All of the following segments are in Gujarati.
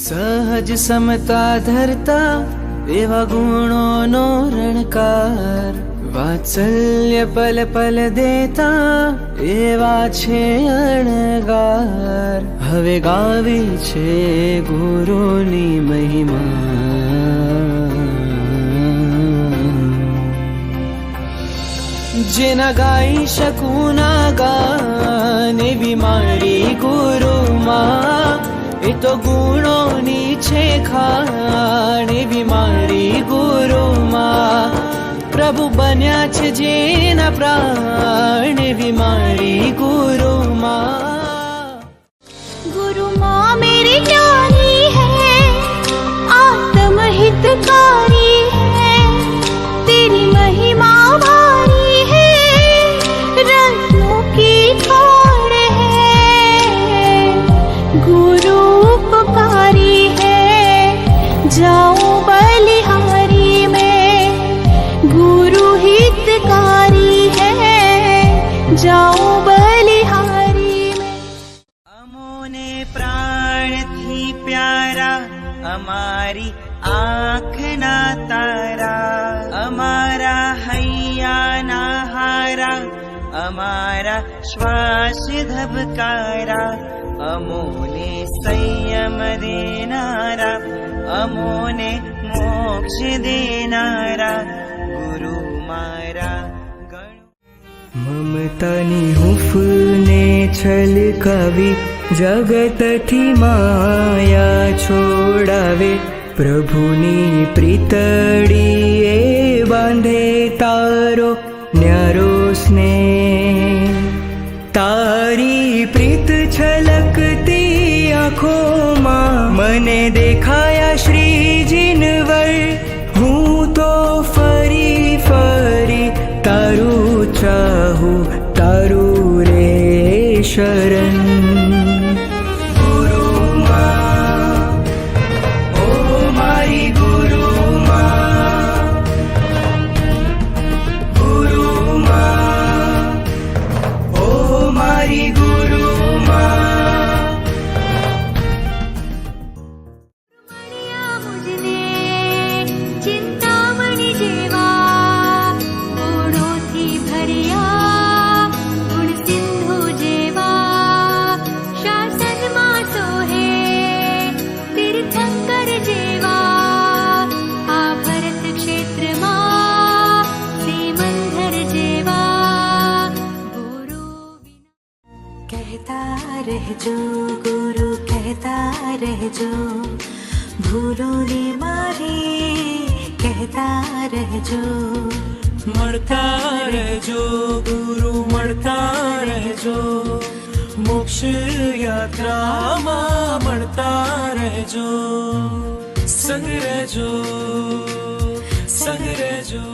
સહજ સમતા ધરતા એવા ગુણોનો રણકાર, વાત્સલ્ય પલ પલ દેતા એવા છે અણગાર. હવે ગાવી છે ગુરુની મહિમા, જેના ગાઈ શકું ના ગાન એવી મારી ગુરુમાં. એ તો ગુણોની છે ખાણ એવી મારી ગુરુમાં. પ્રભુ બન્યા છે જેના પ્રાણ એવી મારી ગુરુમાં. गुरु माँ मेरी ज्ञानी है, आत्म हितकारी है, तेरी महिमा भारी है, रत्नों की खान है. गुरु उपकारी है, जाऊं बलिहारी में, गुरु हितकारी है, जाऊं बलिहारी में. અમોને પ્રાણથી પ્યારા, અમારી આંખના તારા, અમારા હૈયાના હારા, અમારા શ્વાસ ધબકારા, અમોને સંયમ દેનારા, અમોને મોક્ષ દેનારા, ગુરુ મારા મમતાની હૂંફને છલકાવી, જગતથી માયા છોડાવે. પ્રભુની પ્રીતડીએ બાંધે તારો ન્યારો સ્નેહ. તારી પ્રીત છલકતી આંખોમાં મને દેખાયા શ્રીજીનવર. હું તો ફરી ફરી તારું ચાહું, તારું રે શરણ. ગુરુમાં, ઓ મારી ગુરુમાં, ગુરુમાં, ઓ મારી ગુરુમાં. મળ્યા મુજને ચિંતામણી જેવા, ગુણોથી ભર્યા ગુણ સિંધુ જેવા, શાસનમાં સોહે તીર્થંકર જેવા, આ ભરત ક્ષેત્રમાં શ્રીમંધર જેવા. ગુરુ कहता रहજો गुरु कहता रहજો, ભૂલો ને મારી કહેતા રહેજો. મળતા રહેજો ગુરુ, મળતા રહેજો, મોક્ષ યાત્રામાં મળતા રહેજો. સંગ રહેજો, સંગ રહેજો.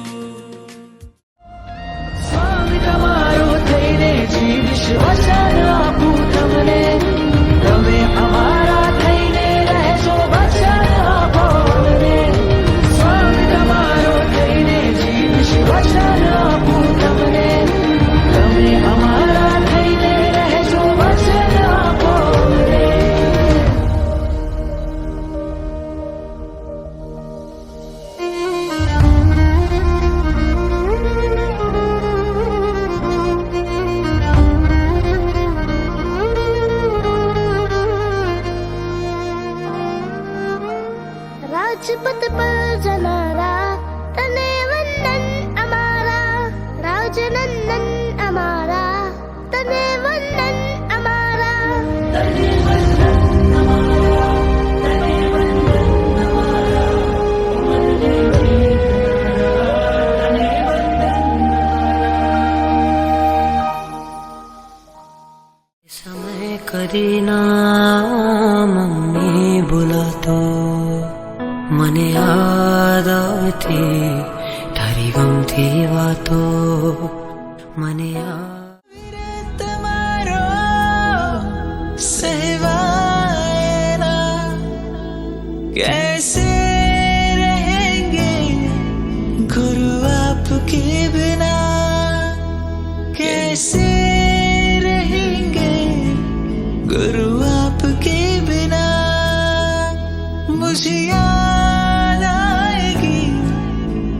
સ્વામી તમારો થઈને જીવીશ, વચન આપું તમને. તમે અમારા થઈને રહેજો, વચન આપો અમને. સ્વામી તમારો થઈને જીવીશ, વચન આપું તમને. તમે અમારા થઈને રહેજો, વચન આપો અમને. રાજપથ પર જનારા તને વંદન અમારા, રાજનંદન અમારા તને વંદન અમારા. સમય કરી નામની બોલાતો, મને યાદ આવતી તારી ગમતી વાતો. મને યાદ તમારો સહેવાયેલા, कैसे रहेंगे गुरु आपके बिना, कैसे रहेंगे गुरु आपके बिना. मुझे याद आएगी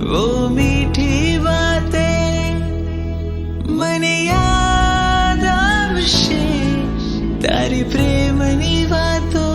वो मीठी बातें મને યાદ આવશે તારી પ્રેમની વાતો